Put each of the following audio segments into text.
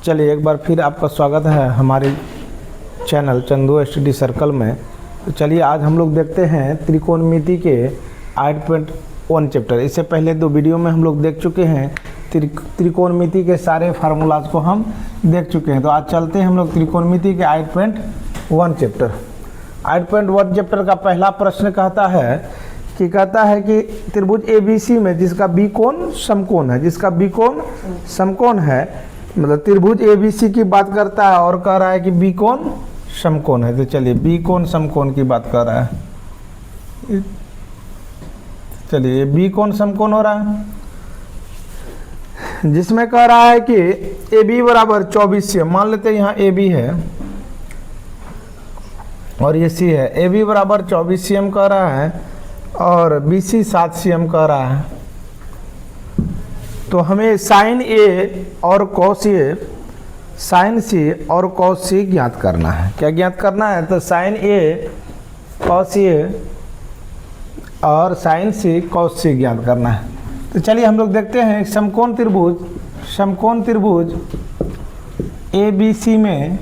चलिए एक बार फिर आपका स्वागत है हमारे चैनल चंदू स्टडी सर्कल में। तो चलिए आज हम लोग देखते हैं त्रिकोणमिति के 8.1 चैप्टर। इससे पहले 2 वीडियो में हम लोग देख चुके हैं त्रिकोणमिति के सारे फार्मूलाज को हम देख चुके हैं। तो आज चलते हैं हम लोग त्रिकोणमिति के 8.1 चैप्टर। 8.1 चैप्टर का पहला प्रश्न कहता है कि त्रिभुज ABC में जिसका बी कोण समकोण है, जिसका बी कोण समकोण है, मतलब त्रिभुज ABC की बात करता है और कह रहा है कि बी कोण समकोण है। तो चलिए बी कोण समकोण की बात कर रहा है। चलिए बी कोण समकोण हो रहा है, जिसमें कह रहा है कि AB बराबर 24 cm। मान लेते हैं यहाँ AB है और ये C है। AB बराबर 24 cm कह रहा है और BC 7 cm कह रहा है। तो हमें साइन A और कॉस A, साइन C और कॉस C ज्ञात करना है। क्या ज्ञात करना है? तो साइन A कॉस A और साइन C कॉस C ज्ञात करना है। तो चलिए हम लोग देखते हैं समकोण त्रिभुज ABC में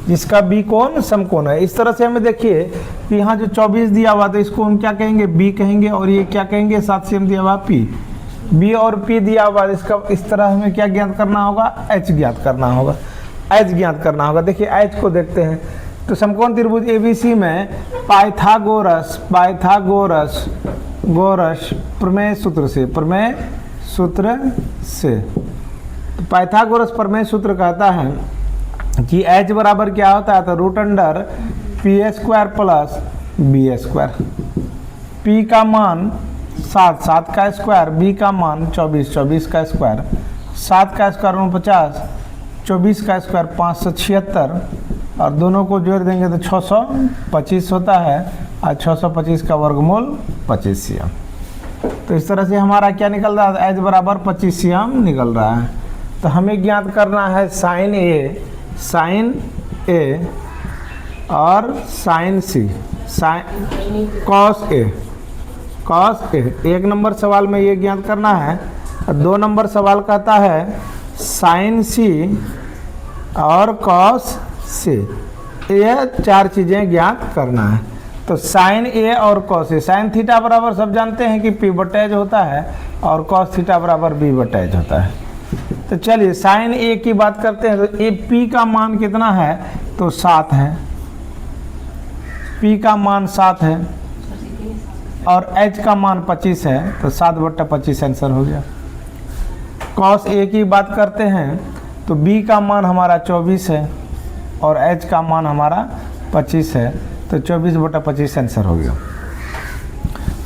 जिसका बी कोण समकोण है। इस तरह से हमें देखिए कि यहाँ जो 24 दिया हुआ तो इसको हम क्या कहेंगे? बी कहेंगे। और ये क्या कहेंगे? 7 cm दिया हुआ P। बी और P दिया हुआ इसका इस तरह हमें क्या ज्ञात करना होगा? H ज्ञात करना होगा। H ज्ञात करना होगा। देखिए H को देखते हैं। तो समकोण त्रिभुज ABC में पाइथागोरस प्रमेय सूत्र से तो पाइथागोरस प्रमेय सूत्र कहता है कि H बराबर क्या होता है? तो √p² प्लस b²। P का मान 7 का स्क्वायर, B का मान 24 का स्क्वायर, 7 का स्क्वायर 49, 24 का स्क्वायर 576 और दोनों को जोड़ देंगे तो 625 होता है और 625 का वर्गमूल 25 cm। तो इस तरह से हमारा क्या निकल रहा है? H बराबर 25 cm निकल रहा है। तो हमें ज्ञात करना है साइन A और sine C, cos A। 1 number सवाल में ये ज्ञात करना है। और 2 नंबर सवाल कहता है साइन C और कॉस C। ये 4 चीज़ें ज्ञात करना है। तो साइन A और कॉस A, साइन थीटा बराबर सब जानते हैं कि P/H होता है और कॉस थीटा बराबर B/H होता है। तो चलिए साइन A की बात करते हैं। तो P का मान कितना है? तो 7 है। P का मान 7 है और H का मान 25 है। तो 7/25 आंसर हो गया। कॉस A की बात करते हैं तो B का मान हमारा 24 है और H का मान हमारा 25 है। तो 24/25 आंसर हो गया।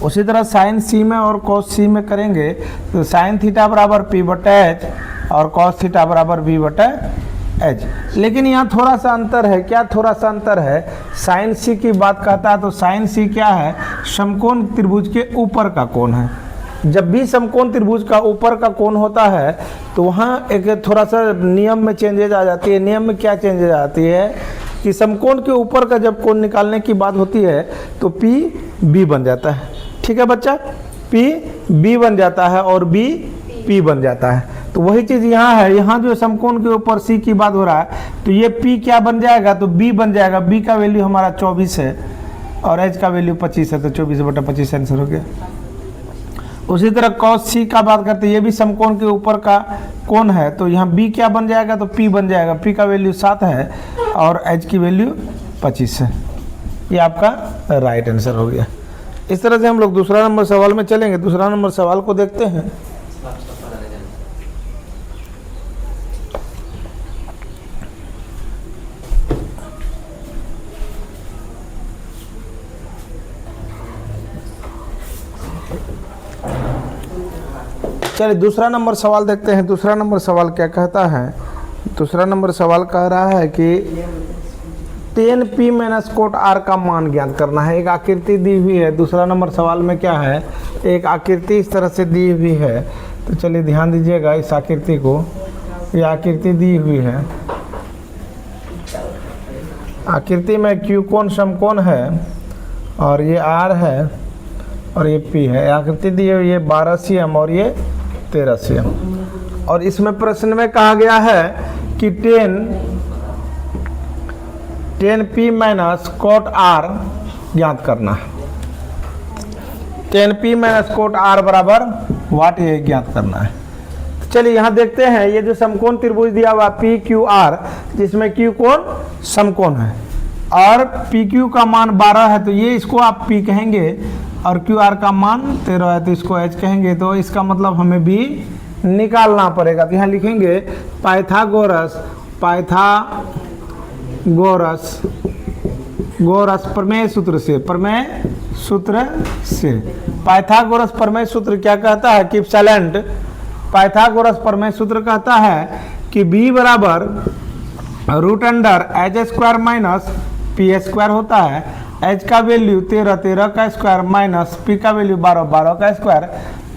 उसी तरह साइन C में और कॉस C में करेंगे तो साइन थीटा बराबर P/H और कॉस थीटा बराबर B/H। लेकिन यहाँ थोड़ा सा अंतर है। क्या थोड़ा सा अंतर है? साइन C की बात करता है तो साइन C क्या है? समकोण त्रिभुज के ऊपर का कोण है। जब भी समकोण त्रिभुज का ऊपर का कोण होता है तो वहाँ एक थोड़ा सा नियम में चेंजेज आ जाती है। नियम में क्या चेंजेज आ जाती है कि समकोण के ऊपर का जब कोण निकालने की बात होती है तो P B बन जाता है। ठीक है बच्चा, P B बन जाता है और B P बन जाता है। तो वही चीज़ यहाँ है। यहाँ जो समकोण के ऊपर C की बात हो रहा है तो ये P क्या बन जाएगा? तो B बन जाएगा। B का वैल्यू हमारा 24 है और H का वैल्यू 25 है। तो 24/25 आंसर हो गया। उसी तरह cos C का बात करते हैं, ये भी समकोण के ऊपर का कोण है। तो यहाँ B क्या बन जाएगा? तो P बन जाएगा। P का वैल्यू 7 है और H की वैल्यू 25 है। ये आपका राइट आंसर हो गया। इस तरह से हम लोग दूसरा नंबर सवाल में चलेंगे। दूसरा नंबर सवाल को देखते हैं। चलिए दूसरा नंबर सवाल देखते हैं। दूसरा नंबर सवाल क्या कहता है? दूसरा नंबर सवाल कह रहा है कि 10p - कोट r का मान ज्ञात करना है। एक आकृति दी हुई है। दूसरा नंबर सवाल में क्या है? एक आकृति इस तरह से दी हुई है। तो चलिए ध्यान दीजिएगा इस आकृति को। ये आकृति दी हुई है। आकृति में Q कोण समकोण है और ये R है और ये P है। आकृति दी हुई है 12 cm और ये 13 cm। और इसमें प्रश्न में कहा गया है कि 10p माइनस कोट आर ज्ञात करना है। 10p माइनस कोट आर बराबर वाट, ये ज्ञात करना है। तो चलिए यहाँ देखते हैं, ये जो समकोण त्रिभुज दिया हुआ पी क्यू आर, जिसमें क्यू कोण समकोण है और पी क्यू का मान 12 है, तो ये इसको आप पी कहेंगे, और क्यू आर का मान 13 है तो इसको एच कहेंगे। तो इसका मतलब हमें भी निकालना पड़ेगा। तो यहाँ लिखेंगे पाइथागोरस प्रमेय सूत्र से, पाइथागोरस प्रमेय सूत्र क्या कहता है कि इप्सिलॉन, पाइथागोरस प्रमेय सूत्र कहता है कि b बराबर root under H square minus P square होता है। h का वैल्यू 13 का स्क्वायर माइनस p का वैल्यू 12 का स्क्वायर,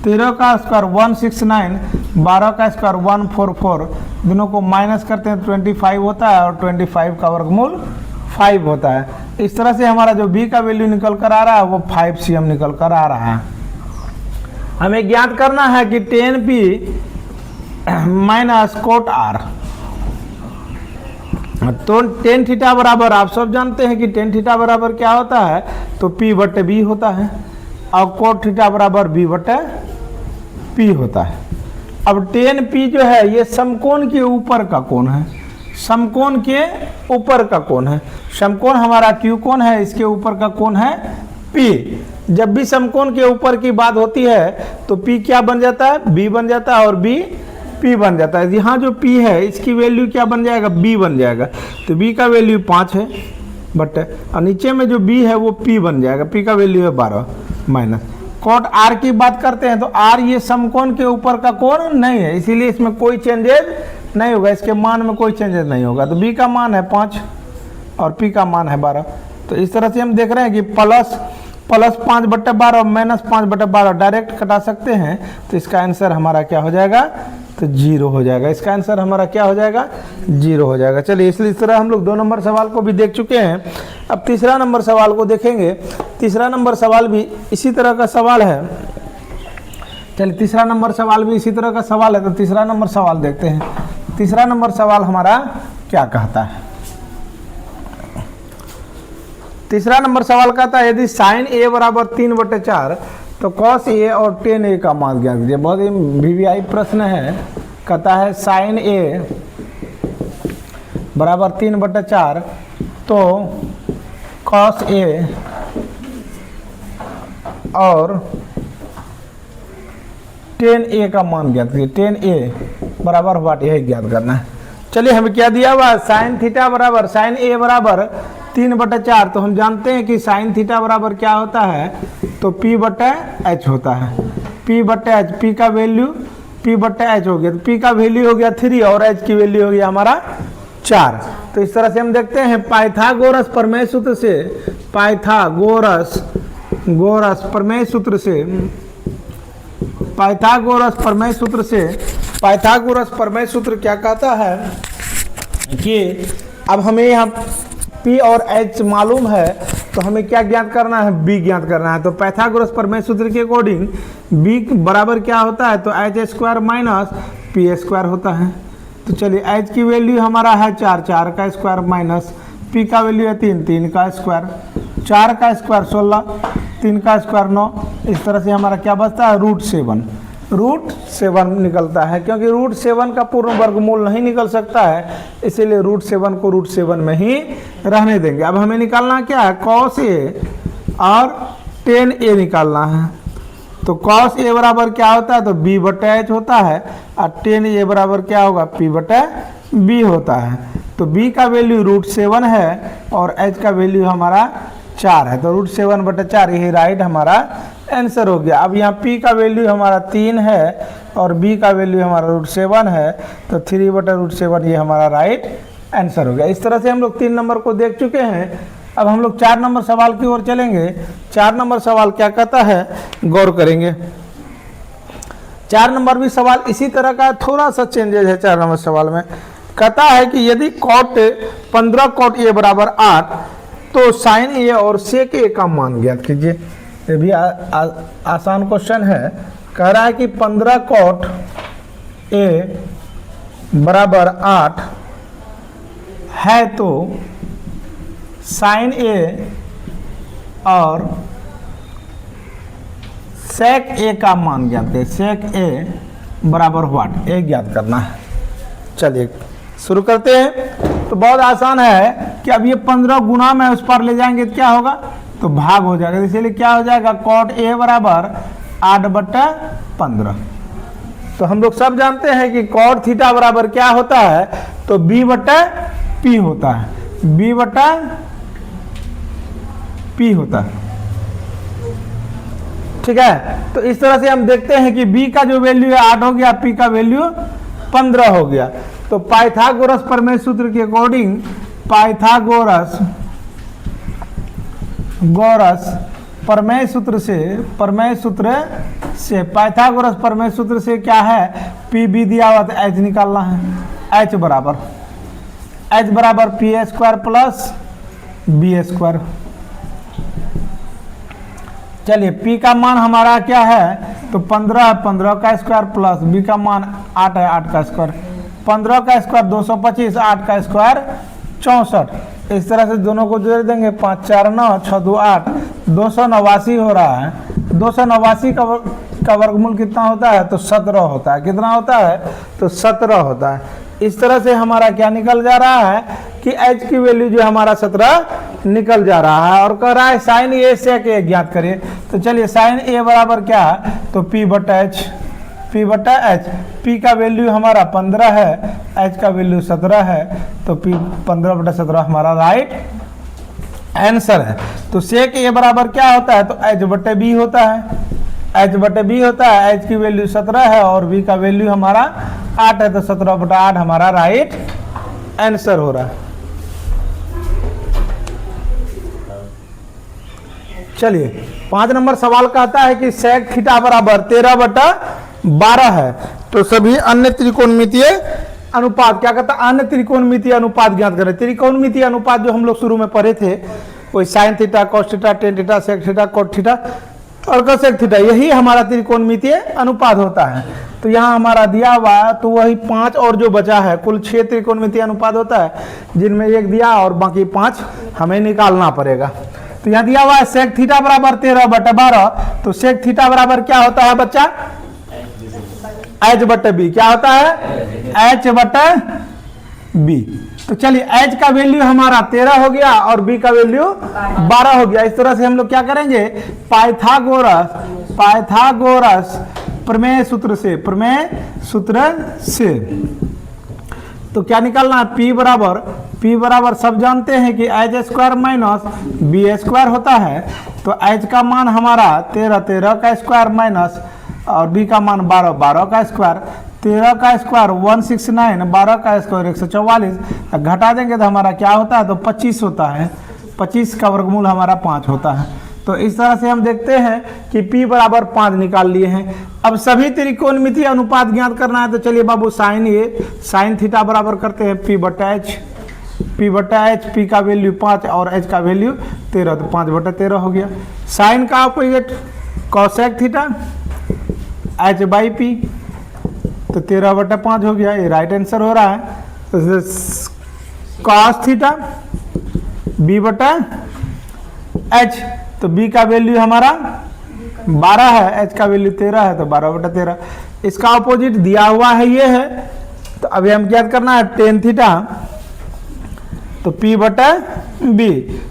13 का स्क्वायर 169, 12 का स्क्वायर 144, दोनों को माइनस करते हैं 25 होता है और 25 का वर्गमूल 5 होता है। इस तरह से हमारा जो b का वैल्यू निकल कर आ रहा है वो 5 cm निकल कर आ रहा है। हमें ज्ञात करना है कि 10p माइनस कोट आर, तो टेन थीटा बराबर, आप सब जानते हैं कि टेन थीटा बराबर क्या होता है, तो p बटे b होता है, और कोट थीटा बराबर b बटे p होता है। अब 10p जो है ये समकोण के ऊपर का कोण है, समकोण के ऊपर का कोण है। समकोण हमारा क्यू कोण है, इसके ऊपर का कोण है p। जब भी समकोण के ऊपर की बात होती है तो p क्या बन जाता है, b बन जाता है, और b p बन जाता है। यहाँ जो p है इसकी वैल्यू क्या बन जाएगा, b बन जाएगा। तो b का वैल्यू 5 है बटे, और नीचे में जो b है वो p बन जाएगा, p का वैल्यू है 12 माइनस कोट r की बात करते हैं तो r ये समकोण के ऊपर का कोण नहीं है, इसीलिए इसमें कोई चेंजेज नहीं होगा, इसके मान में कोई चेंजेस नहीं होगा। तो b का मान है 5 और p का मान है 12। तो इस तरह से हम देख रहे हैं कि प्लस 5/12 माइनस 5/12 डायरेक्ट कटा सकते हैं। तो इसका आंसर हमारा क्या हो जाएगा, तो 0 हो जाएगा। इसका आंसर हमारा क्या हो जाएगा, 0 हो जाएगा। चलिए, इसलिए इस तरह हम लोग 2 नंबर सवाल को भी देख चुके हैं। अब तीसरा नंबर सवाल को देखेंगे। तीसरा नंबर सवाल भी इसी तरह का सवाल है। चलिए, तीसरा नंबर सवाल भी इसी तरह का सवाल है, तो तीसरा नंबर सवाल देखते हैं। तीसरा नंबर सवाल हमारा क्या कहता है। तीसरा नंबर सवाल कहता है यदि साइन a बराबर 3/4 तो कॉस a और टेन a का मान ज्ञात कीजिए। बहुत ही वीवीआई प्रश्न है। कहता है साइन a बराबर 3/4 तो कॉस a और टेन a का मान ज्ञात कीजिए। टेन a बराबर वाट, यही ज्ञात करना है। चलिए, हमें क्या दिया हुआ, साइन थीटा बराबर साइन a बराबर 3/4। तो हम जानते हैं कि साइन थीटा बराबर क्या होता है, तो p बटे h होता है। p बटे h, p का वैल्यू p बटे h हो गया, तो p का वैल्यू हो गया 3 और h की वैल्यू हो गया हमारा 4। तो इस तरह से हम देखते हैं पाइथागोरस प्रमेय सूत्र से, पाइथागोरस प्रमेय सूत्र से, पाइथागोरस प्रमेय सूत्र क्या कहता है कि अब हमें यहाँ p और h मालूम है, तो हमें क्या ज्ञात करना है, b ज्ञात करना है। तो पाइथागोरस प्रमेय सूत्र के अकॉर्डिंग b बराबर क्या होता है, तो h square minus p square होता है। तो चलिए, h की वैल्यू हमारा है 4 का स्क्वायर माइनस p का वैल्यू है 3 का स्क्वायर, 4 का स्क्वायर 16, 3 का स्क्वायर 9। इस तरह से हमारा क्या बचता है, √7 निकलता है। क्योंकि √7 का पूर्ण वर्गमूल नहीं निकल सकता है, इसीलिए √7 को √7 में ही रहने देंगे। अब हमें निकालना क्या है, कॉस a और टेन a निकालना है। तो कॉस a बराबर क्या होता है, तो b बटे h होता है, और टेन a बराबर क्या होगा, p बटे b होता है। तो b का वैल्यू √7 है और h का वैल्यू हमारा 4 है। तो √7/4 यही राइट हमारा आंसर हो गया। अब यहाँ p का वैल्यू हमारा 3 है और b का वैल्यू हमारा √7 है, तो 3/√7 ये हमारा राइट आंसर हो गया। इस तरह से हम लोग 3 नंबर को देख चुके हैं। अब हम लोग 4 नंबर सवाल की ओर चलेंगे। 4 नंबर सवाल क्या कहता है, गौर करेंगे। 4 नंबर भी सवाल इसी तरह का, थोड़ा सा चेंजेज है 4 नंबर सवाल में। कहता है कि यदि कॉट 15 कॉट a बराबर 8 तो साइन a और सेक a का मान ज्ञात कीजिए। ये भी आसान क्वेश्चन है। कह रहा है कि 15 कॉट ए बराबर 8 है तो साइन ए और सेक ए का मान ज्ञात करें। सेक ए बराबर व्हाट, ए ज्ञात करना है। चलिए शुरू करते हैं। तो बहुत आसान है कि अब ये 15 गुना में उस पर ले जाएंगे तो क्या होगा, तो भाग हो जाएगा। इसीलिए क्या हो जाएगा, कॉट ए बराबर 8/15। तो हम लोग सब जानते हैं कि कॉट थीटा बराबर क्या होता है, तो b/p होता है, b/p होता है। ठीक है, तो इस तरह से हम देखते हैं कि b का जो वैल्यू है 8 हो गया, p का वैल्यू 15 हो गया। तो पाइथागोरस प्रमेय सूत्र के अकॉर्डिंग पाइथागोरस प्रमेय सूत्र से पाइथागोरस प्रमेय सूत्र से क्या है, पी बी दिया हुआ तो एच निकालना है। एच बराबर p² प्लस b²। चलिए p का मान हमारा क्या है, तो 15 का स्क्वायर प्लस b का मान 8 है, 8 का स्क्वायर, 15 का स्क्वायर 225, 8 का स्क्वायर 64। इस तरह से दोनों को जोड़ देंगे, 5 4 9 6 2 8, 289 हो रहा है। 289 का वर्गमूल कितना होता है, तो 17 होता है। कितना होता है, तो 17 होता है। इस तरह से हमारा क्या निकल जा रहा है कि h की वैल्यू जो हमारा 17 निकल जा रहा है। और कह रहा है साइन ए सेक ए ज्ञात करिए। तो चलिए साइन ए बराबर क्या है, तो p/h, p का वैल्यू हमारा 15 है, h का वैल्यू 17 है, तो p 15/17 हमारा राइट आंसर है। तो सेक ए बराबर क्या होता है, तो h/b होता है, h/b होता है। h की वैल्यू 17 है और b का वैल्यू हमारा 8 है, तो 17/8 हमारा राइट आंसर हो रहा है। चलिए 5 नंबर सवाल कहता है कि सेक थीटा बराबर 13/12 है तो सभी अन्य त्रिकोणमितीय अनुपात, क्या कहता है, अन्य त्रिकोणमितीय अनुपात ज्ञात करें। त्रिकोणमितीय अनुपात जो हम लोग शुरू में पढ़े थे, वही sine theta, cos theta, tan theta, sec theta, cot theta और कोसेक थीटा, यही हमारा त्रिकोणमितीय अनुपात होता है। तो यहाँ हमारा दिया हुआ, तो वही 5 और जो बचा है, कुल 6 त्रिकोणमितीय अनुपात होता है, जिनमें एक दिया और बाकी 5 हमें निकालना पड़ेगा। तो यहाँ दिया हुआ है सेक थीटा बराबर 13/12, तो सेक थीटा बराबर क्या होता है बच्चा, h/b। क्या होता है, h/b। तो चलिए h का वैल्यू हमारा 13 हो गया और b का वैल्यू 12 हो गया। इस तरह से हम लोग क्या करेंगे, पाइथागोरस प्रमेय सूत्र से तो क्या निकालना है, p बराबर सब जानते हैं कि h² माइनस b² होता है। तो h का मान हमारा 13 का स्क्वायर माइनस और b का मान 12 का स्क्वायर, 13 का स्क्वायर 169, 12 का स्क्वायर 144, घटा देंगे तो हमारा क्या होता है, तो 25 होता है। 25 का वर्गमूल हमारा 5 होता है। तो इस तरह से हम देखते हैं कि p बराबर 5 निकाल लिए हैं। अब सभी त्रिकोणमितीय अनुपात ज्ञात करना है। तो चलिए बाबू साइन थीटा बराबर करते हैं p/h, p का वैल्यू 5 और h का वैल्यू 13, तो 5/13 हो गया। साइन का अपोजिट कॉसेक थीटा, h/p, तो 13/5 हो गया, ये राइट आंसर हो रहा है। तो कॉस थीटा b/h, तो b का वैल्यू हमारा 12 है, h का वैल्यू 13 है, तो 12/13। इसका अपोजिट दिया हुआ है, ये है। तो अभी हम क्या करना है, टेन थीटा, तो p/b,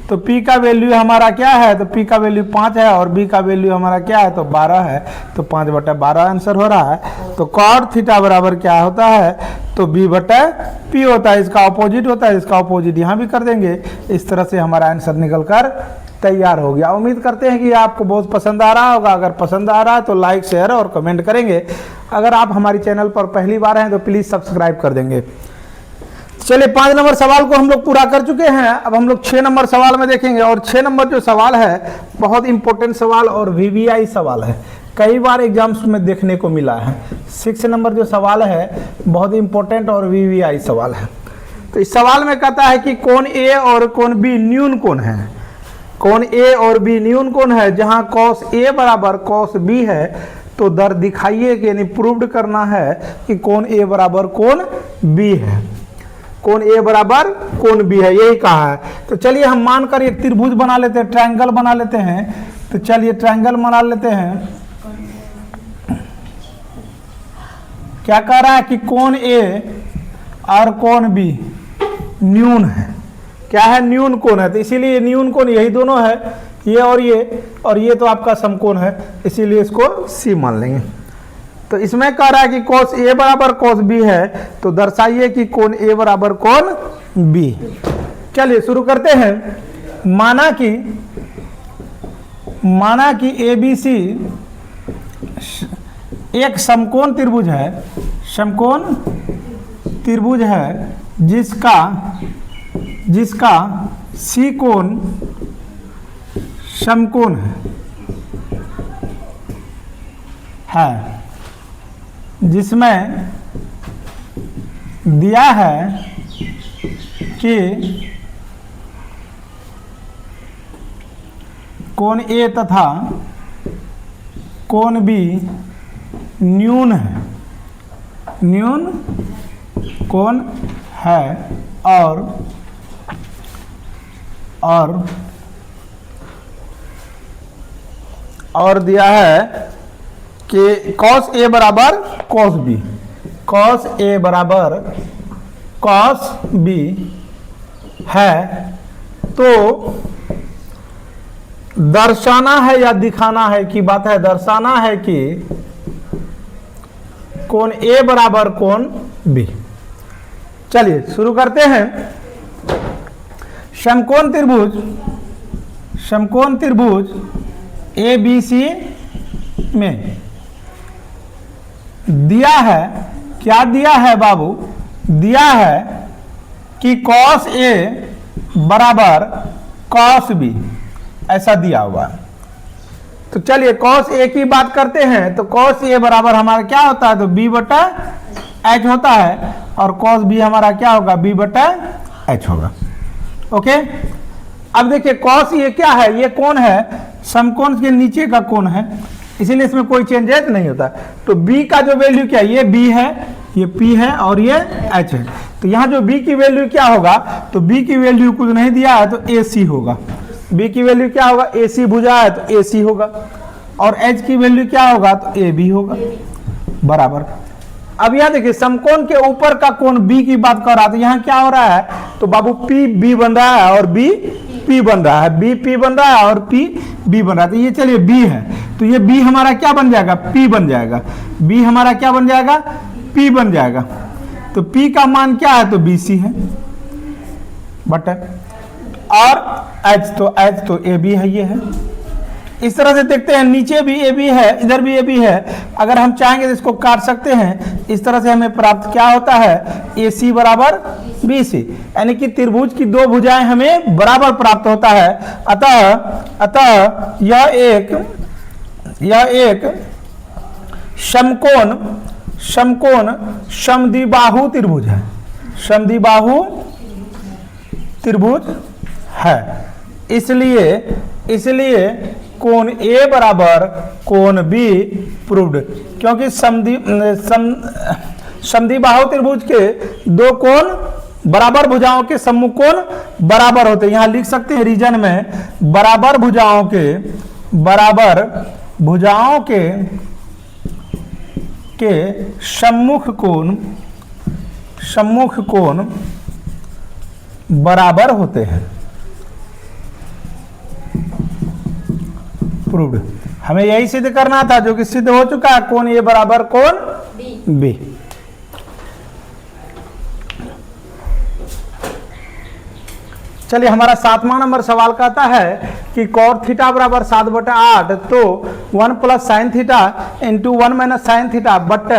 तो p का वैल्यू हमारा क्या है, तो p का वैल्यू 5 है और b का वैल्यू हमारा क्या है, तो 12 है, तो 5/12 आंसर हो रहा है। तो कॉट थीटा बराबर क्या होता है, तो b/p होता है। इसका अपोजिट होता है, इसका अपोजिट यहाँ भी कर देंगे। इस तरह से हमारा आंसर निकल कर तैयार हो गया। उम्मीद करते हैं कि आपको बहुत पसंद आ रहा होगा। अगर पसंद आ रहा है तो लाइक, शेयर और कमेंट करेंगे। अगर आप हमारी चैनल पर पहली बार हैं तो प्लीज़ सब्सक्राइब कर देंगे। चलिए 5 नंबर सवाल को हम लोग पूरा कर चुके हैं। अब हम लोग 6 नंबर सवाल में देखेंगे। और 6 नंबर जो सवाल है बहुत इंपॉर्टेंट सवाल और VVI सवाल है, कई बार एग्जाम्स में देखने को मिला है। 6 नंबर जो सवाल है बहुत इंपॉर्टेंट और VVI सवाल है। तो इस सवाल में कहता है कि कोण A और कोण B न्यून कोण है। कोण A और B न्यून कोण है। जहां cos A बराबर cos B है तो दर दिखाइए कि यानी प्रूव्ड करना है कि कोण ए बराबर कोण बी है, कोण ए बराबर कोण बी है, यही कहा है। तो चलिए हम मानकर एक त्रिभुज बना लेते हैं, ट्रायंगल बना लेते हैं। तो चलिए ट्रायंगल बना लेते हैं। क्या कह रहा है कि कोण ए और कोण बी न्यून है। क्या है? न्यून कोण है। तो इसीलिए न्यून कोण यही दोनों है, ये और ये तो आपका समकोण है, इसीलिए इसको सी मान लेंगे। तो इसमें कह रहा है कि cos ए बराबर cos बी है, तो दर्शाइए कि कोण ए बराबर कोण बी। चलिए शुरू करते हैं। माना कि ए बी सी एक समकोण त्रिभुज है, समकोण त्रिभुज है जिसका सी कोण समकोण है, जिसमें दिया है कि कोण ए तथा कोण बी न्यून है, न्यून कोण है और दिया है कि cos ए बराबर cos बी, cos ए बराबर cos बी है। तो दर्शाना है या दिखाना है की बात है, दर्शाना है कि कोण ए बराबर कोण बी। चलिए शुरू करते हैं। समकोण त्रिभुज ए बी सी में दिया है, क्या दिया है बाबू? दिया है कि cos ए बराबर cos बी, ऐसा दिया हुआ है। तो चलिए cos ए की बात करते हैं। तो cos ए बराबर हमारा क्या होता है? तो b बटा h होता है, और cos b हमारा क्या होगा? b बटा h होगा। ओके, अब देखिए cos ये क्या है? ये कोण है, समकोण के नीचे का कोण है, इसीलिए इसमें कोई चेंजेस नहीं होता। तो b का जो वैल्यू क्या है? ये b है, ये p है और ये h है। तो यहाँ जो b की वैल्यू क्या होगा? तो b की वैल्यू कुछ नहीं दिया है तो ac होगा। b की वैल्यू क्या होगा? ac भुजा है तो ac होगा, और h की वैल्यू क्या होगा? तो ab होगा, बराबर। अब यहाँ देखिए समकोण के ऊपर का कोण b की बात कर रहा था, यहाँ क्या हो रहा है? तो बाबू p b बन रहा है और b p बन रहा है, b p बन रहा है और p b बन रहा है। तो ये चलिए b है, तो ये b हमारा क्या बन जाएगा? p बन जाएगा। b हमारा क्या बन जाएगा? p बन जाएगा। तो p का मान क्या है? तो bc है बटा, और h तो ab है, ये है। इस तरह से देखते हैं, नीचे भी AB है, इधर भी AB है। अगर हम चाहेंगे तो इसको काट सकते हैं। इस तरह से हमें प्राप्त क्या होता है? AC बराबर BC, यानी कि त्रिभुज की दो भुजाएं हमें बराबर प्राप्त होता है। अतः यह एक समकोण समद्विबाहु त्रिभुज है, समद्विबाहु त्रिभुज है। इसलिए कोण ए बराबर कोण बी प्रूव्ड, क्योंकि समद्विबाहु त्रिभुज के दो कोण बराबर भुजाओं के सम्मुख कोण बराबर होते हैं। यहाँ लिख सकते हैं रीजन में, बराबर भुजाओं के सम्मुख कोण बराबर होते हैं। प्रूव्ड, हमें यही सिद्ध करना था, जो कि सिद्ध हो चुका है। कोण ए बराबर कोण बी। चलिए हमारा 7वां नंबर सवाल कहता है कि cot थीटा बराबर 7/8, तो 1 plus sine theta into 1 minus sine theta but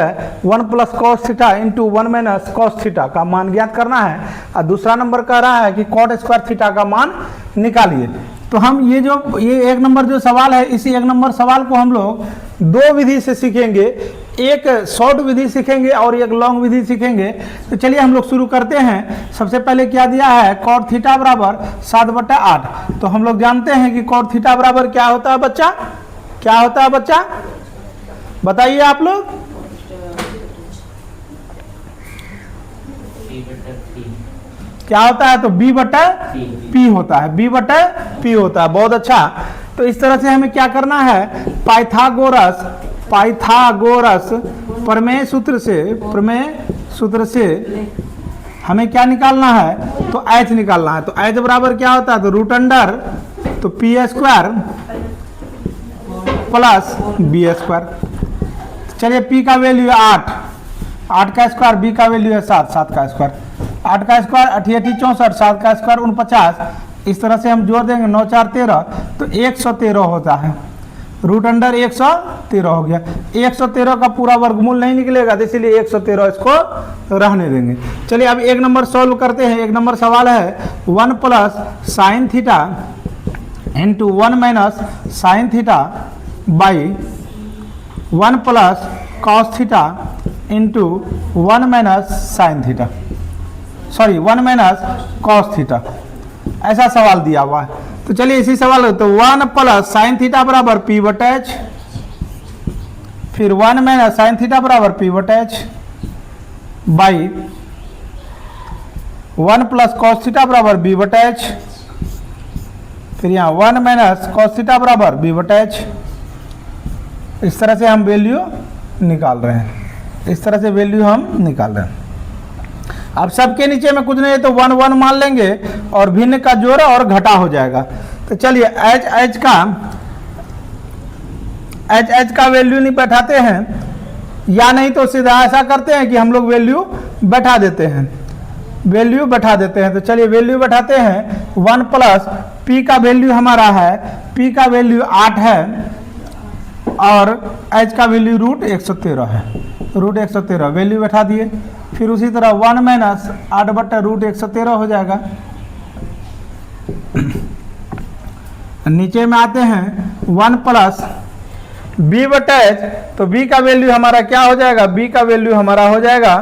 1 plus cos theta into 1 minus cos theta का मान ज्ञात करना है। और दूसरा नंबर कह रहा है कि cot स्क्वायर थीटा का मान निकालिए। तो हम ये एक नंबर जो सवाल है, इसी एक नंबर सवाल को हम लोग दो विधि से सीखेंगे, एक शॉर्ट विधि सीखेंगे और एक लॉन्ग विधि सीखेंगे। तो चलिए हम लोग शुरू करते हैं। सबसे पहले क्या दिया है? cot थीटा बराबर 7/8। तो हम लोग जानते हैं कि cot थीटा बराबर क्या होता है बच्चा? क्या होता है बच्चा? बताइए आप लोग। क्या होता है? तो b बटा p होता है, b बटा p होता है। बहुत अच्छा। तो इस तरह से हमें क्या करना है, पाइथागोरस प्रमेय सूत्र से हमें क्या निकालना है, तो h निकालना है। तो h बराबर क्या होता है, तो रूट अंडर तो P square plus B square. चलिए p का वैल्यू है 8 का स्क्वायर, b का वैल्यू है 7 का स्क्वायर। 8 का स्क्वायर 8 64, 7 का स्क्वायर 49। इस तरह से हम जोड़ देंगे 9 4 13, तो 113 होता है। रूट अंडर 113 हो गया। 113 का पूरा वर्गमूल नहीं निकलेगा, तो इसीलिए 113 इसको रहने देंगे। चलिए अब एक नंबर सॉल्व करते हैं। एक नंबर सवाल है 1 plus sine theta into 1 minus sine theta by 1 plus cos theta into 1 minus sine theta, sorry 1 minus cos theta, ऐसा सवाल दिया हुआ है। तो चलिए इसी सवाल, तो 1 प्लस साइन थीटा बराबर पी बटा एच, फिर 1 माइनस साइन थीटा बराबर पी बटा H by 1 plus cos theta बराबर बी बटा एच, फिर यहाँ 1 माइनस कॉस थीटा बराबर बी बटा एच। इस तरह से हम वैल्यू निकाल रहे हैं, इस तरह से वैल्यू हम निकाल रहे हैं। अब सबके नीचे में कुछ नहीं है तो 1 1 मान लेंगे और भिन्न का जोड़ और घटा हो जाएगा। तो चलिए एच का वैल्यू नहीं बैठाते हैं, या नहीं तो सीधा ऐसा करते हैं कि हम लोग वैल्यू बैठा देते हैं, तो चलिए वैल्यू बैठाते हैं। 1 प्लस पी का वैल्यू हमारा है, पी का वैल्यू 8 है और एच का वैल्यू रूट 113 है, रूट 113 वैल्यू बैठा दिए। फिर उसी तरह 1 माइनस 8 बट्टा रूट 113 हो जाएगा। नीचे में आते हैं 1 प्लस बी बटा एच, तो बी का वैल्यू हमारा क्या हो जाएगा, बी का वैल्यू हमारा हो जाएगा,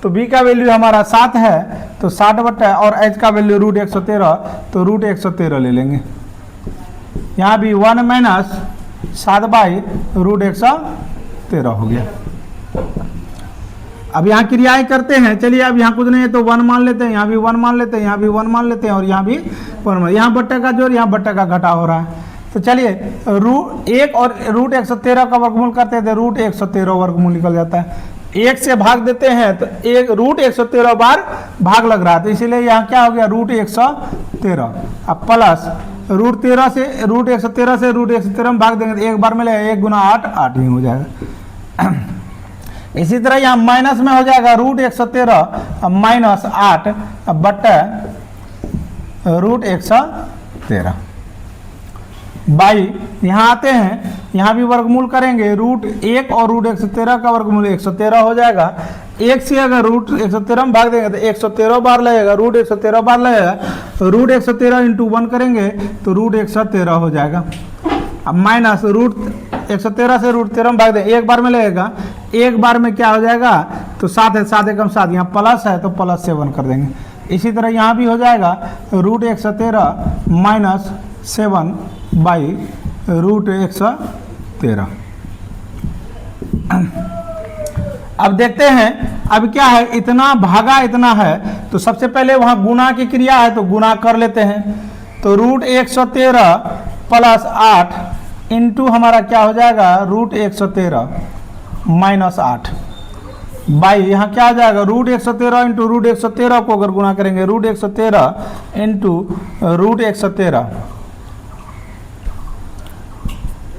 तो बी का वैल्यू हमारा 7 है, तो 60 बट्टा और एच का वैल्यू रूट 113, तो रूट 113 ले लेंगे। यहाँ भी 1 माइनस 7 बाई रूट 113 हो गया। अब यहाँ क्रियाएं करते हैं। चलिए अब यहाँ कुछ नहीं है तो 1 मान लेते हैं, यहाँ भी 1 मान लेते हैं, यहाँ भी 1 मान लेते हैं और यहाँ भी 1 मान, यहाँ बट्टे का जोड़, यहाँ बट्टे का घटा हो रहा है। तो चलिए रूट 1 और रूट 113 का वर्गमूल करते हैं तो रूट 113 वर्गमूल निकल जाता है। 1 से भाग देते हैं तो एक रूट 113 बार भाग लग रहा है, तो इसीलिए यहाँ क्या हो गया, रूट 113। अब प्लस रूट 113 से रूट 113 में भाग देंगे तो एक बार में लगेगा 1 गुना 8 8 ही हो जाएगा। इसी तरह यहाँ माइनस में हो जाएगा रूट 113 माइनस 8 बट्टा रूट 113 बाई, यहाँ आते हैं, यहाँ भी वर्गमूल करेंगे, रूट 1 और रूट 113 का वर्गमूल 113 हो जाएगा। 1 से अगर रूट 113 में भाग देंगे तो 113 बार लगेगा, रूट 113 बार लगेगा, रूट 113 इंटू 1 करेंगे तो रूट 113 हो जाएगा। अब माइनस रूट 113 से रूट 13 में भाग दें, एक बार में लगेगा, एक बार में क्या हो जाएगा, तो 7 है, 7 एकम 7, यहाँ प्लस है तो प्लस 7 कर देंगे। इसी तरह यहाँ भी हो जाएगा रूट 113 माइनस 7 बाई रूट 113। अब देखते हैं अब क्या है, इतना भागा इतना है, तो सबसे पहले वहाँ गुना की क्रिया है तो गुना कर लेते हैं। तो रूट 113 प्लस 8 इंटू हमारा क्या हो जाएगा, रूट 113 माइनस 8 बाई, यहाँ क्या हो जाएगा, रूट 113 इंटू रूट 113 को अगर गुना करेंगे, रूट 113 इंटू रूट 113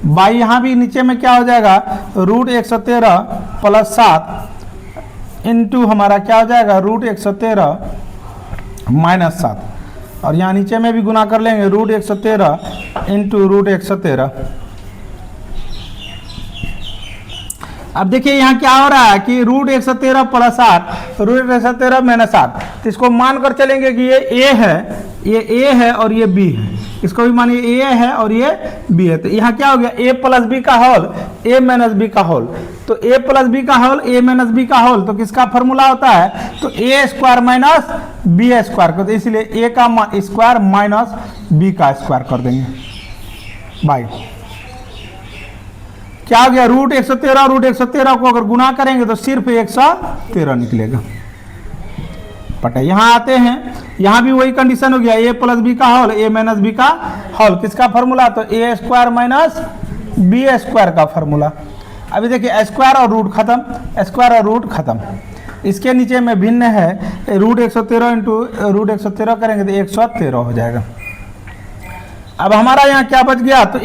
बाई, यहाँ भी नीचे में क्या हो जाएगा, रूट 113 प्लस 7 इंटू हमारा क्या हो जाएगा, रूट 113 माइनस 7, और यहाँ नीचे में भी गुना कर लेंगे, रूट 113 इंटू रूट 113। अब देखिए यहाँ क्या हो रहा है कि रूट 113 प्लस 8 रूट 113 माइनस 8, तो इसको मानकर चलेंगे कि ये a है, ये a है और ये b है, इसको भी मानिए a है और ये b है। तो यहाँ क्या हो गया, a प्लस बी का होल a माइनस बी का होल, तो a प्लस बी का होल a माइनस बी का होल, तो किसका फॉर्मूला होता है, तो a square minus B square को, तो इसलिए a का स्क्वायर माइनस b का स्क्वायर कर देंगे बाई। क्या हो गया, रूट 113, रूट 113 को अगर गुना करेंगे तो सिर्फ 113 निकलेगा। बटा यहाँ आते हैं, यहाँ भी वही कंडीशन हो गया, ए प्लस बी का होल ए माइनस बी का होल, किसका फॉर्मूला, तो ए स्क्वायर माइनस बी स्क्वायर का फॉर्मूला। अभी देखिए स्क्वायर और रूट खत्म, स्क्वायर और रूट खत्म, इसके नीचे में भिन्न है, रूट 113 इंटू रूट 113 करेंगे तो 113 हो जाएगा। अब हमारा यहाँ क्या बच गया, तो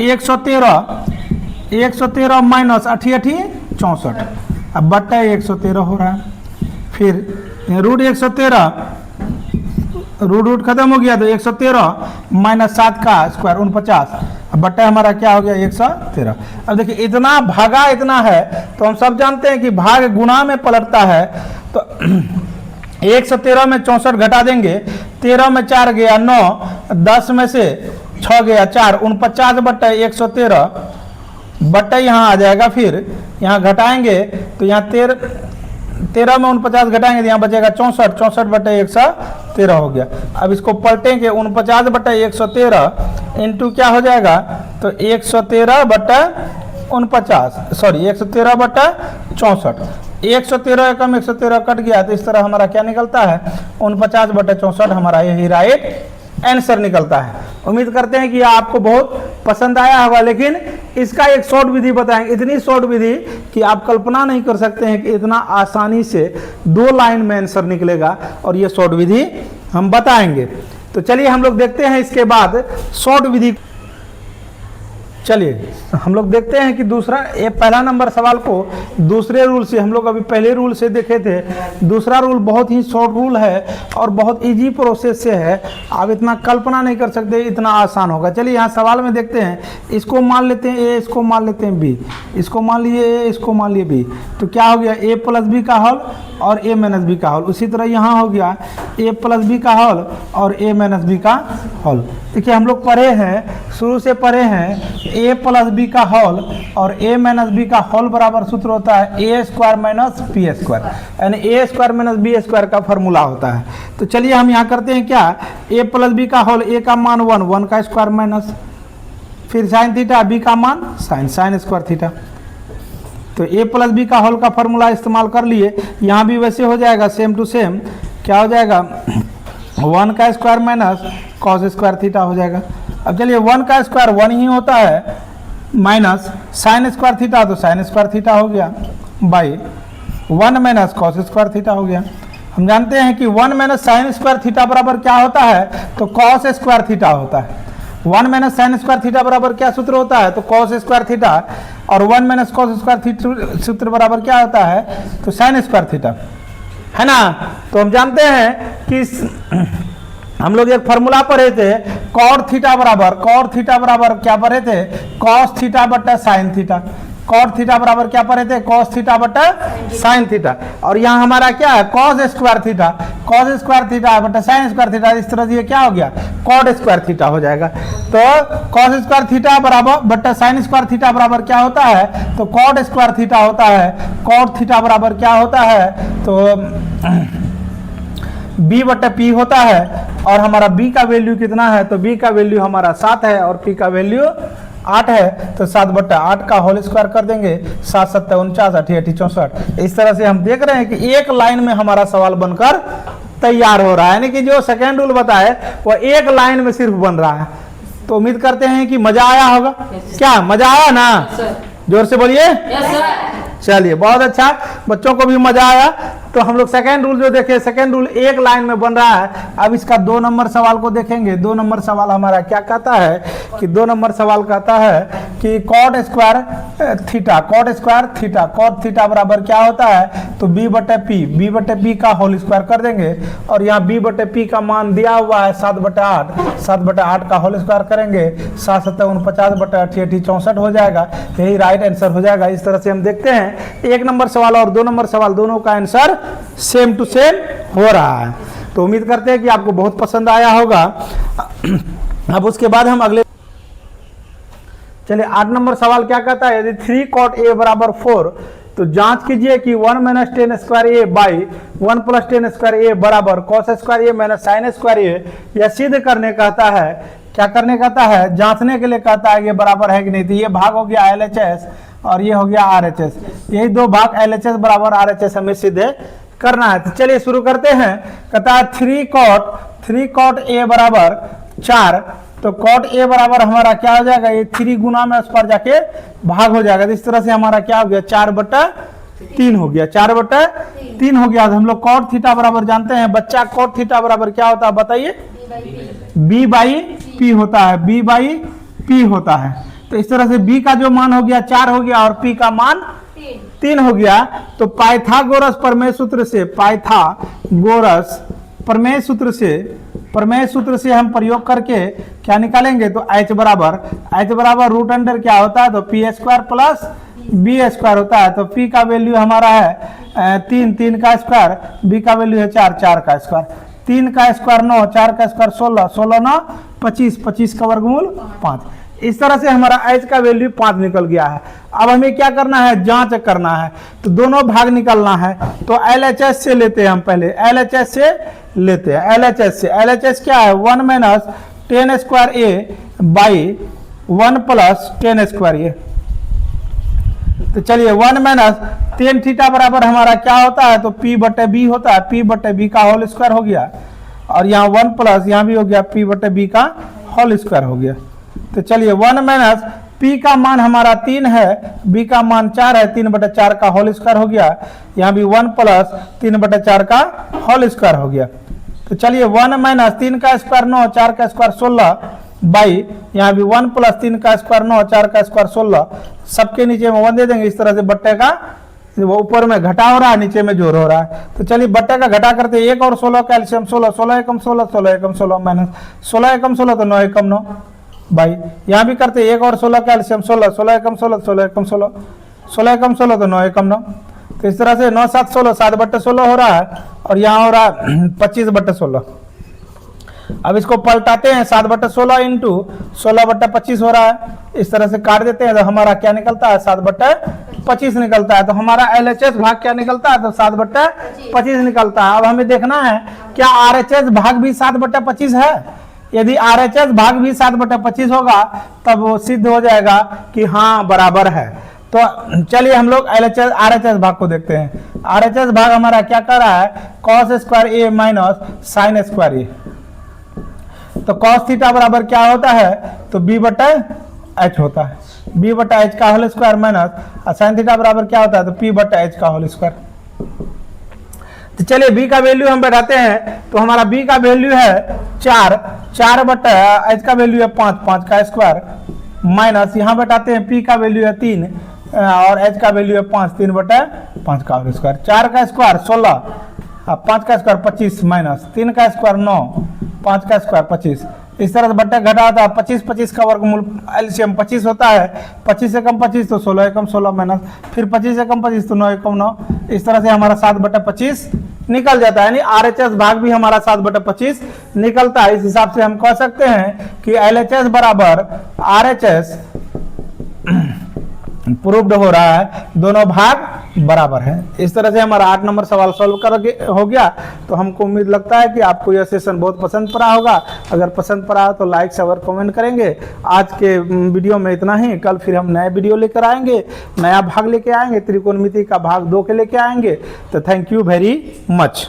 113 माइनस 88 64, अब बट्टा 113 हो रहा है। फिर रूट 113 रूट खत्म हो गया तो 113 माइनस 7 का स्क्वायर 49, अब बट्टा हमारा क्या हो गया 113। अब देखिए इतना भागा इतना है, तो हम सब जानते हैं कि भाग गुणा में पलटता है, तो 113 में 64 घटा देंगे, 13 में 4 गया 9, 10 में से 6 गया 4, 49 बट्टा 113 बट्टा यहाँ आ जाएगा। फिर यहाँ घटाएंगे तो यहाँ 13 में 49 घटाएंगे तो यहाँ बचेगा 64, 64 बट्टा 113 हो गया। अब इसको पलटेंगे 49 बट्टा 113 इंटू क्या हो जाएगा, तो 113 बट्टा 49, सॉरी 113 बट्टा 64, 113 कम 113 कट गया, तो इस तरह हमारा क्या निकलता है 49 बट्टा 64, हमारा यही राइट आंसर निकलता है। उम्मीद करते हैं कि आपको बहुत पसंद आया होगा, लेकिन इसका एक शॉर्ट विधि बताएंगे, इतनी शॉर्ट विधि कि आप कल्पना नहीं कर सकते हैं कि इतना आसानी से 2 लाइन में आंसर निकलेगा, और ये शॉर्ट विधि हम बताएंगे। तो चलिए हम लोग देखते हैं इसके बाद शॉर्ट विधि। चलिए हम लोग देखते हैं कि दूसरा, ये पहला नंबर सवाल को दूसरे रूल से, हम लोग अभी पहले रूल से देखे थे, दूसरा रूल बहुत ही शॉर्ट रूल है और बहुत इजी प्रोसेस से है, आप इतना कल्पना नहीं कर सकते इतना आसान होगा। चलिए यहाँ सवाल में देखते हैं, इसको मान लेते हैं ए, इसको मान लेते हैं बी, इसको मान लिए ए, इसको मान लिए बी, तो क्या हो गया ए प्लस बी का होल और ए माइनस बी का होल। उसी तरह यहाँ हो गया ए प्लस बी का होल और ए माइनस बी का होल। देखिए हम लोग पढ़े हैं, शुरू से पढ़े हैं, ए प्लस बी का होल और ए माइनस बी का होल बराबर सूत्र होता है ए स्क्वायर माइनस बी स्क्वायर, यानी ए स्क्वायर माइनस बी स्क्वायर का फॉर्मूला होता है। तो चलिए हम यहाँ करते हैं क्या, ए प्लस बी का होल, ए का मान 1, 1 का स्क्वायर माइनस, फिर साइन थीटा, बी का मान साइन, साइन स्क्वायर थीटा। तो ए प्लस बी का होल का फॉर्मूला इस्तेमाल कर लिए, यहाँ भी वैसे हो जाएगा सेम टू सेम, क्या हो जाएगा 1 का square minus cos square theta हो जाएगा। अब चलिए 1 का स्क्वायर 1 ही होता है, माइनस साइन स्क्वायर थीटा तो साइन स्क्वायर थीटा हो गया, by 1 minus cos square theta हो गया। हम जानते हैं कि 1 माइनस साइन स्क्वायर थीटा बराबर क्या होता है, तो कॉस स्क्वायर थीटा होता है। 1 माइनस साइन स्क्वायर थीटा बराबर क्या सूत्र होता है, तो कॉस स्क्वायर थीटा, और 1 माइनस कॉस स्क्वायर थीटा सूत्र बराबर क्या होता है, तो साइन स्क्वायर थीटा, है ना। तो हम जानते हैं कि हम लोग एक फॉर्मूला पढ़े थे, कॉट थीटा बराबर क्या पढ़े थे, कॉस थीटा बट्टा साइन थीटा, कॉट थीटा बराबर क्या पढ़े थे, कॉस थीटा बट्टा साइन थीटा, और यहाँ हमारा क्या है कॉस स्क्वायर थीटा बट्टा साइन स्क्वायर थीटा, इस तरह से ये क्या हो गया कॉट स्क्वायर थीटा हो जाएगा। तो कॉस स्क्वायर थीटा बराबर बट्टा साइन स्क्वायर थीटा बराबर क्या होता है, तो कॉट स्क्वायर थीटा होता है। कॉट थीटा बराबर क्या होता है, तो b बट्टा p होता है, और हमारा b का वैल्यू कितना है, तो b का वैल्यू हमारा 7 है और p का वैल्यू 8 है, तो 7 बट्टा 8 का होल स्क्वायर कर देंगे, 7 7 49 88 64। इस तरह से हम देख रहे हैं कि एक लाइन में हमारा सवाल बनकर तैयार हो रहा है, यानी कि जो सेकेंड रूल बताए वो एक लाइन में सिर्फ बन रहा है। तो उम्मीद करते हैं कि मजा आया होगा। क्या मजा आया ना, जोर से बोलिए। चलिए बहुत अच्छा, बच्चों को भी मजा आया। तो हम लोग सेकेंड रूल जो देखे, सेकेंड रूल एक लाइन में बन रहा है। अब इसका 2 नंबर सवाल को देखेंगे। 2 नंबर सवाल हमारा क्या कहता है कि 2 नंबर सवाल कहता है कि कॉट स्क्वायर थीटा बराबर क्या होता है, तो b बटे p का होल स्क्वायर कर देंगे, और यहाँ b बटे p का मान दिया हुआ है 7 बटे 8 का होल स्क्वायर करेंगे, 7 7 49 बटे 88 64 हो जाएगा, यही राइट आंसर हो जाएगा। इस तरह से हम देखते हैं 1 नंबर सवाल और 2 नंबर सवाल दोनों का आंसर सेम टू सेम हो रहा है। तो उम्मीद करते हैं कि आपको बहुत पसंद आया होगा। अब उसके बाद हम अगले, चलिए 8 नंबर सवाल क्या कहता है, यदि 3 cot a बराबर 4 तो जांच कीजिए कि 1 minus ten square A by 1 plus ten square A बराबर cos square A minus sine square A. यह सिद्ध करने कहता है, क्या करने कहता है, जांचने के लिए कहता है ये बराबर है कि नहीं। तो ये भाग हो गया LHS और ये हो गया RHS। यही दो भाग LHS बराबर RHS हमें सीधे करना है। तो चलिए शुरू करते हैं। कहता है 3 cot A बराबर 4, तो cot A बराबर हमारा क्या हो जाएगा, ये 3 गुना में उस पर जाके भाग हो जाएगा। तो इस तरह से हमारा क्या हो गया, 4/3 हो गया, 4/3 हो गया। तो हम लोग cot थीटा बराबर जानते हैं बच्चा, cot थीटा बराबर क्या होता है बताइए, B/P होता है, B/P होता है। तो इस तरह से B का जो मान हो गया 4 हो गया और P का मान 3 हो गया। तो पाइथागोरस प्रमेय सूत्र से, पाइथागोरस प्रमेय सूत्र से हम प्रयोग करके क्या निकालेंगे, तो H बराबर रूट अंडर क्या होता है, तो P² प्लस B² होता है। तो P का वैल्यू हमारा है 3 का स्क्वायर, B का वैल्यू है 4 का स्क्वायर, 3 का स्क्वायर 9, 4 का स्क्वायर 16 9 25 का वर्गमूल 5। इस तरह से हमारा H का वैल्यू 5 निकल गया है। अब हमें क्या करना है, जांच करना है। तो दोनों भाग निकलना है, तो LHS से लेते हैं हम, पहले LHS से लेते हैं। LHS क्या है, 1 minus 10 square A by 1 plus 10 square A। तो चलिए 1 माइनस 10 थीटा बराबर हमारा क्या होता है, तो P/B होता है, P/B का होल स्क्वायर हो गया, और यहाँ 1 प्लस यहाँ भी हो गया P/B का होल स्क्वायर हो गया। तो चलिए 1 माइनस P का मान हमारा 3 है, B का मान 4 है, 3/4 का होल स्क्वायर हो गया, यहाँ भी 1 प्लस 3/4 का होल स्क्वायर हो गया। तो चलिए 1 माइनस 3 का स्क्वायर 9, 4 का स्क्वायर 16 बाई यहाँ भी 1 प्लस 3 का स्क्वायर 9, 4 का स्क्वायर 16, सबके नीचे में 1 दे देंगे। इस तरह से बट्टे का वो ऊपर में घटा हो रहा है, नीचे में जोड़ हो रहा है। तो चलिए बट्टे का घटा करते, 1 और 16 का एलसीएम 16, 16 एकम 16, 16 एकम 16 माइनस 16 एकम 16, तो 9 एकम 9 बाई, यहाँ भी करते 1 और 16 का एलसीएम 16, 16 एकम 16, 16 एकम 16, 16 एकम 16, तो 9 एकम 9। तो इस तरह से 9 7 16, 7/16 हो रहा है, और यहाँ हो रहा है 25/16। अब इसको पलटाते हैं, 7/16 इंटू 16/25 हो रहा है। इस तरह से काट देते हैं, तो हमारा क्या निकलता है, 7/25 निकलता है। तो हमारा LHS भाग क्या निकलता है, तो 7/25 निकलता है। अब हमें देखना है क्या RHS भाग भी 7/25 है। यदि RHS भाग भी 7/25 होगा तब वो सिद्ध हो जाएगा कि हाँ बराबर है। तो चलिए हम लोग RHS भाग को देखते हैं। RHS भाग हमारा क्या कर रहा है, cos square A minus sine square A। तो cos थीटा बराबर क्या होता है, तो B/H होता है, B/H का whole square minus sine theta बराबर क्या होता है, तो P/H का होल स्क्वायर। तो चलिए B का वैल्यू हम बैठाते हैं, तो हमारा B का वैल्यू है 4/H का वैल्यू है 5 का स्क्वायर माइनस यहाँ बैठाते हैं P का वैल्यू है 3 और H का वैल्यू है 5 का होल स्क्वायर। 4 का स्क्वायर 16, 5 का स्क्वायर 25 माइनस 3 का स्क्वायर 9, 5 का स्क्वायर 25। इस तरह से बट्टा घटा होता है, 25 का वर्गमूल एलसीएम 25 होता है, 25 एकम 25 तो 16 एकम 16 माइनस फिर 25 एकम 25 तो 9 एकम 9। इस तरह से हमारा 7/25 निकल जाता है, यानी RHS भाग भी हमारा 7/25 निकलता है। इस हिसाब से हम कह सकते हैं कि LHS बराबर RHS प्रूव्ड हो रहा है, दोनों भाग बराबर है। इस तरह से हमारा 8 नंबर सवाल सॉल्व कर हो गया। तो हमको उम्मीद लगता है कि आपको यह सेशन बहुत पसंद पड़ा होगा। अगर पसंद पड़ा तो लाइक से और कमेंट करेंगे। आज के वीडियो में इतना ही, कल फिर हम नए वीडियो लेकर आएंगे, नया भाग लेके आएंगे, त्रिकोणमिति का भाग 2 के लेके आएंगे। तो थैंक यू वेरी मच।